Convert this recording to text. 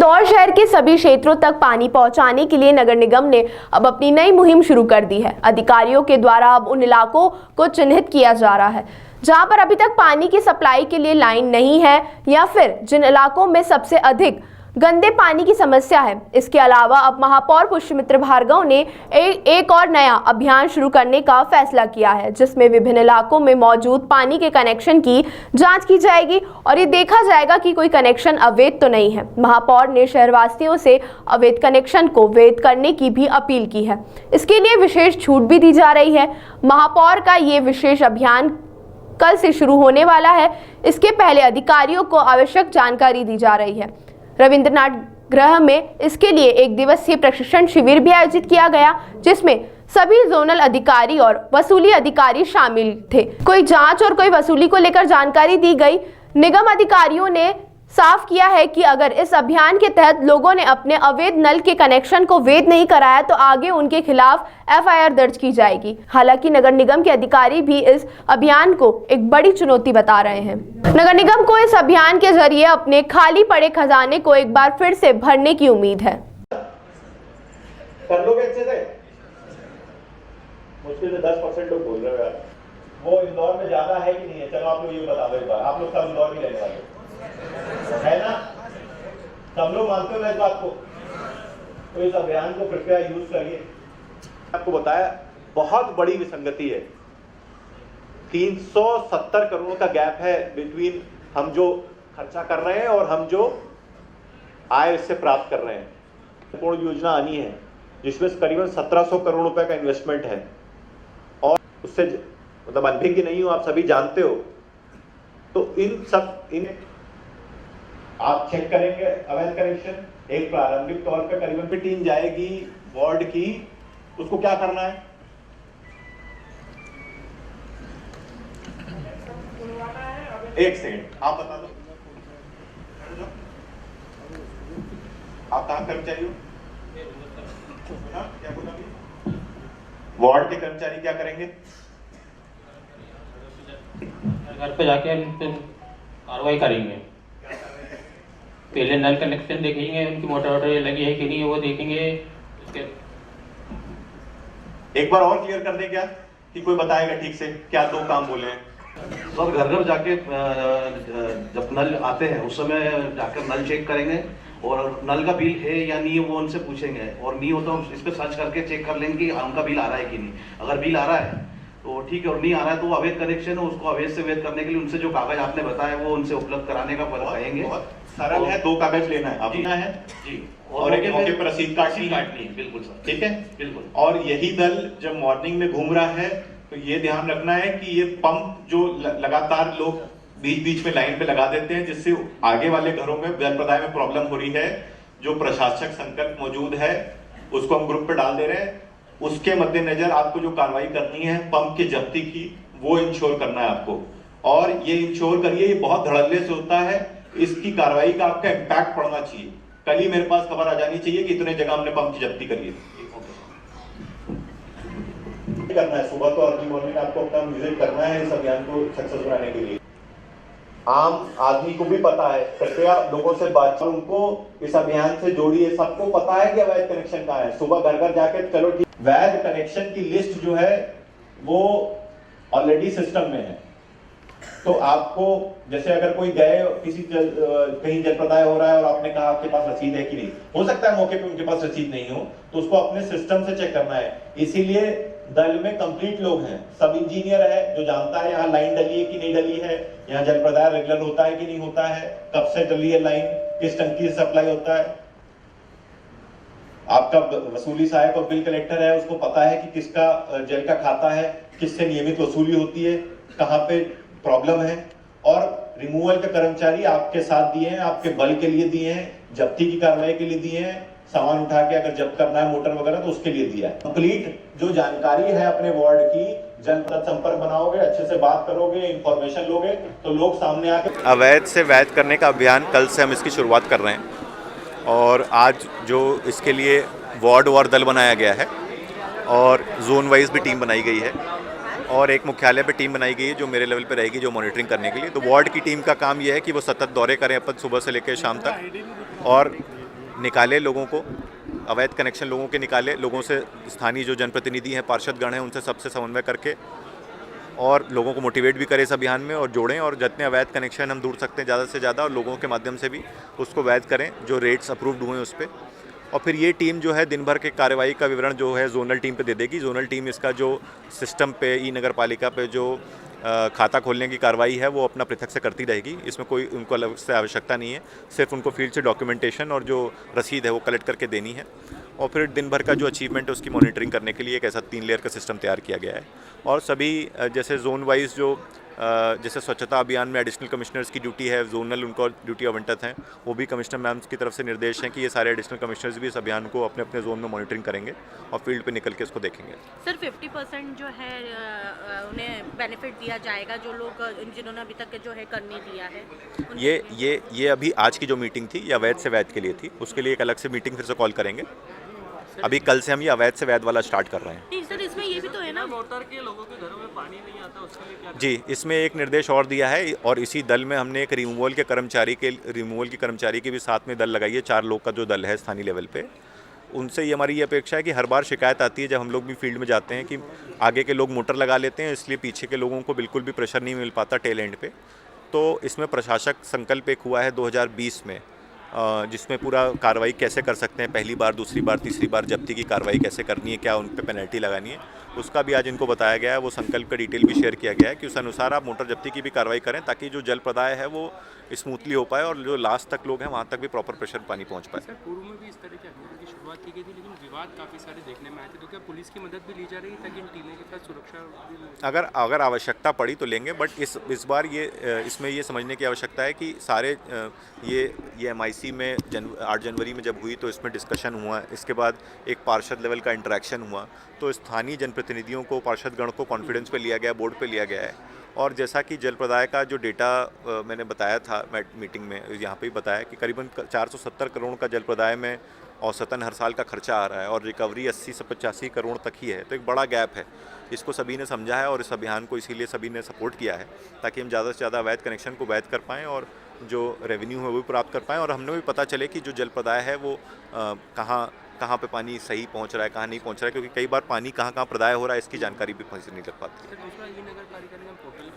इंदौर शहर के सभी क्षेत्रों तक पानी पहुंचाने के लिए नगर निगम ने अब अपनी नई मुहिम शुरू कर दी है। अधिकारियों के द्वारा अब उन इलाकों को चिन्हित किया जा रहा है जहां पर अभी तक पानी की सप्लाई के लिए लाइन नहीं है या फिर जिन इलाकों में सबसे अधिक गंदे पानी की समस्या है। इसके अलावा अब महापौर पुष्यमित्र भार्गव ने एक और नया अभियान शुरू करने का फैसला किया है, जिसमें विभिन्न इलाकों में मौजूद पानी के कनेक्शन की जांच की जाएगी और ये देखा जाएगा कि कोई कनेक्शन अवैध तो नहीं है। महापौर ने शहरवासियों से अवैध कनेक्शन को वैध करने की भी अपील की है। इसके लिए विशेष छूट भी दी जा रही है। महापौर का ये विशेष अभियान कल से शुरू होने वाला है। इसके पहले अधिकारियों को आवश्यक जानकारी दी जा रही है। रविंद्रनाथ गृह में इसके लिए एक दिवसीय प्रशिक्षण शिविर भी आयोजित किया गया, जिसमें सभी जोनल अधिकारी और वसूली अधिकारी शामिल थे। कोई जांच और कोई वसूली को लेकर जानकारी दी गई। निगम अधिकारियों ने साफ किया है कि अगर इस अभियान के तहत लोगों ने अपने अवैध नल के कनेक्शन को वैध नहीं कराया तो आगे उनके खिलाफ एफआईआर दर्ज की जाएगी। हालांकि नगर निगम के अधिकारी भी इस अभियान को एक बड़ी चुनौती बता रहे हैं। नगर निगम को इस अभियान के जरिए अपने खाली पड़े खजाने को एक बार फिर से भरने की उम्मीद है। कर लोगे अच्छे से? मुश्किल से 10% लोग बोल रहे हो यार। वो इंदौर में ज्यादा है कि नहीं है? चलो आप लोग ये बता दो एक बार। आप लोग सब इंदौर में रहने वाले है ना? सब लोग मानते हो ना इस बात को? तो इस अभियान को कृपया यूज करिए। आपको बताया बहुत बड़ी विसंगति है। 370 करोड़ का गैप है बिटवीन हम जो खर्चा कर रहे हैं और हम जो आय इससे प्राप्त कर रहे हैं। पूर्ण योजना आनी है जिसमें करीबन 1700 करोड़ रुपए का इन्वेस्टमेंट है और उससे मतलब अनभिज्ञ नहीं हो, आप सभी जानते हो। तो इन आप चेक करेंगे अवैध कनेक्शन। एक प्रारंभिक तौर पे करीबन पे टीम जाएगी वार्ड की, उसको क्या करना है? एक सेकंड आप बता दो, आप कहां कर्मचारी हो? क्या बोला? वार्ड के कर्मचारी क्या करेंगे? घर पे जाके कार्रवाई करेंगे। पहले नल कनेक्शन देखेंगे, उनकी मोटर लगी है कि नहीं वो देखेंगे। उसके एक बार और क्लियर कर दें क्या कि कोई बताएगा ठीक से क्या दो काम बोले हैं? सर घर घर जाके जब नल आते हैं उस समय जाकर नल चेक करेंगे और नल का बिल है या नहीं वो उनसे पूछेंगे और नहीं हो तो हम इस पर सर्च करके चेक कर लेंगे कि उनका बिल आ रहा है कि नहीं। अगर बिल आ रहा है तो ठीक है और नहीं आ रहा है तो वो अवैध कनेक्शन है, उसको अवैध से वैध करने के लिए उनसे जो कागज आपने बताया वो उनसे उपलब्ध कराने का कहेंगे। सरल है, 2 कागज लेना है आप है जी और एक मौके पर रसीद काटनी है। बिल्कुल सर, ठीक है बिल्कुल। और यही दल जब मॉर्निंग में घूम रहा है तो ये ध्यान रखना है कि ये पंप जो लगातार लोग बीच बीच में लाइन पे लगा देते हैं जिससे आगे वाले घरों में जल प्रदाय में प्रॉब्लम हो रही है। जो प्रशासक संकट मौजूद है उसको हम ग्रुप पे डाल दे रहे हैं। उसके मद्देनजर आपको जो कार्रवाई करनी है पंप की जब्ती की वो इंश्योर करना है आपको, और ये इंश्योर करिए। ये बहुत धड़ल्ले से होता है, इसकी कार्रवाई का आपका इम्पैक्ट पड़ना चाहिए। कल ही मेरे पास खबर आ जानी चाहिए कि इतने जगह हमने पंप की जब्ती करी है। करना है सुबह तो अर्ली मॉर्निंग आपको अपना विजिट करना है इस अभियान को सक्सेस बनाने के लिए। आम आदमी को भी पता है, कृपया लोगों से बात, उनको इस अभियान से जोड़िए। सबको पता है कि अवैध कनेक्शन कहाँ है। सुबह घर घर जाके चलो ठीक, वैध कनेक्शन की लिस्ट जो है वो ऑलरेडी सिस्टम में है। तो आपको जैसे अगर कोई गए किसी कहीं जल प्रदाय हो रहा है और आपने कहा आपके पास रसीद है कि नहीं, हो सकता है मौके पे उनके पास रसीद नहीं हो, तो उसको अपने सिस्टम से चेक करना है। इसीलिए दल में कंप्लीट लोग हैं, सब इंजीनियर है जो जानता है यहाँ लाइन डली है कि नहीं डली है, यहाँ जल प्रदाय रेगुलर होता है कि नहीं होता है, कब से डली है लाइन, किस टंकी से सप्लाई होता है। आपका वसूली सहायक और बिल कलेक्टर है, उसको पता है कि किसका जल का खाता है, किससे नियमित वसूली होती है, कहाँ पे प्रॉब्लम है। और रिमूवल के कर्मचारी आपके साथ दिए हैं, आपके बल के लिए दिए हैं, जब्ती की कार्रवाई के लिए दिए हैं, सामान उठा के अगर जब्त करना है मोटर वगैरह तो उसके लिए दिया है। कंप्लीट जो जानकारी है अपने वार्ड की, जनता संपर्क बनाओगे, अच्छे से बात करोगे, इंफॉर्मेशन लोगे तो लोग सामने आके अवैध से वैध करने का अभियान कल से हम इसकी शुरुआत कर रहे हैं और आज जो इसके लिए वार्ड दल बनाया गया है और जोन वाइज भी टीम बनाई गई है और एक मुख्यालय पे टीम बनाई गई है जो मेरे लेवल पे रहेगी जो मॉनिटरिंग करने के लिए। तो वार्ड की टीम का काम यह है कि वो सतत दौरे करें अपन सुबह से लेकर शाम तक और निकाले लोगों को, अवैध कनेक्शन लोगों के निकाले, लोगों से स्थानीय जो जनप्रतिनिधि हैं, पार्षदगण हैं, उनसे सबसे समन्वय करके और लोगों को मोटिवेट भी करें इस अभियान में और जोड़ें, और जितने अवैध कनेक्शन हम दूर सकते हैं ज़्यादा से ज़्यादा, और लोगों के माध्यम से भी उसको वैध करें जो रेट्स अप्रूव्ड हुए हैं उस पर। और फिर ये टीम जो है दिन भर के कार्रवाई का विवरण जो है जोनल टीम पे दे देगी। जोनल टीम इसका जो सिस्टम पे ई नगर पालिका पे जो खाता खोलने की कार्रवाई है वो अपना पृथक से करती रहेगी। इसमें कोई उनको अलग से आवश्यकता नहीं है, सिर्फ उनको फील्ड से डॉक्यूमेंटेशन और जो रसीद है वो कलेक्ट करके देनी है। और फिर दिन भर का जो अचीवमेंट है उसकी मॉनिटरिंग करने के लिए एक ऐसा 3 लेयर का सिस्टम तैयार किया गया है। और सभी जैसे जोन वाइज जो जैसे स्वच्छता अभियान में एडिशनल कमिश्नर्स की ड्यूटी है, जोनल उनको ड्यूटी आवंटित हैं, वो भी कमिश्नर मैम की तरफ से निर्देश हैं कि ये सारे एडिशनल कमिश्नर्स भी इस अभियान को अपने अपने जोन में मॉनिटरिंग करेंगे और फील्ड पे निकल के इसको देखेंगे। सर 50% जो है उन्हें बेनिफिट दिया जाएगा जो लोग जिन्होंने अभी तक जो है कर नहीं दिया है। ये अभी आज की जो मीटिंग थी ये अवैध से वैध के लिए थी, उसके लिए एक अलग से मीटिंग फिर से कॉल करेंगे। अभी कल से हम ये अवैध से वैध वाला स्टार्ट कर रहे हैं। नहीं सर, इसमें ये भी तो है ना, मोटर के लोगों के घरों में पानी नहीं आता, उसके लिए क्या? जी, इसमें एक निर्देश और दिया है और इसी दल में हमने एक रिमूवल की कर्मचारी के भी साथ में दल लगाई है। 4 लोग का जो दल है स्थानीय लेवल पे, उनसे ये हमारी ये अपेक्षा है कि हर बार शिकायत आती है जब हम लोग भी फील्ड में जाते हैं कि आगे के लोग मोटर लगा लेते हैं, इसलिए पीछे के लोगों को बिल्कुल भी प्रेशर नहीं मिल पाता टेल एंड पे। तो इसमें प्रशासक संकल्प एक हुआ है 2020 में, जिसमें पूरा कार्रवाई कैसे कर सकते हैं, पहली बार, दूसरी बार, तीसरी बार जब्ती की कार्रवाई कैसे करनी है, क्या उन पे पेनल्टी लगानी है, उसका भी आज इनको बताया गया है। वो संकल्प का डिटेल भी शेयर किया गया है कि उस अनुसार आप मोटर जब्ती की भी कार्रवाई करें ताकि जो जल प्रदाय है वो स्मूथली हो पाए और जो लास्ट तक लोग हैं वहाँ तक भी प्रॉपर प्रेशर पानी पहुँच पाए। सर पूर्व में भी इस तरह के अभियान की शुरुआत की गई थी, लेकिन विवाद काफ़ी सारे देखने में आए थे, तो क्या पुलिस की मदद भी ली जा रही है ताकि इन टीमों के साथ सुरक्षा? अगर आवश्यकता पड़ी तो लेंगे, बट इस बार इसमें ये समझने की आवश्यकता है कि सारे ये MIC में 8 जनवरी में जब हुई तो इसमें डिस्कशन हुआ, इसके बाद एक पार्षद लेवल का इंटरेक्शन हुआ, तो स्थानीय जनप्रतिनिधियों को, पार्षदगण को कॉन्फिडेंस पे लिया गया, बोर्ड पे लिया गया है। और जैसा कि जल प्रदाय का जो डेटा मैंने बताया था मीटिंग में, यहाँ पे भी बताया कि करीबन 470 करोड़ का जल प्रदाय में औसतन हर साल का खर्चा आ रहा है और रिकवरी 80 से 85 करोड़ तक ही है, तो एक बड़ा गैप है। इसको सभी ने समझा है और इस अभियान को इसीलिए सभी ने सपोर्ट किया है ताकि हम ज़्यादा से ज़्यादा अवैध कनेक्शन को वैध कर पाएँ और जो रेवेन्यू है वो भी प्राप्त कर पाएँ। और हमने भी पता चले कि जो जल प्रदाय है वो कहाँ पे पानी सही पहुँच रहा है, कहाँ नहीं पहुँच रहा है, क्योंकि कई बार पानी कहाँ प्रदाय हो रहा है इसकी जानकारी भी कहीं से नहीं लग पाती है। दूसरा ई नगर पालिका निगम पोर्टल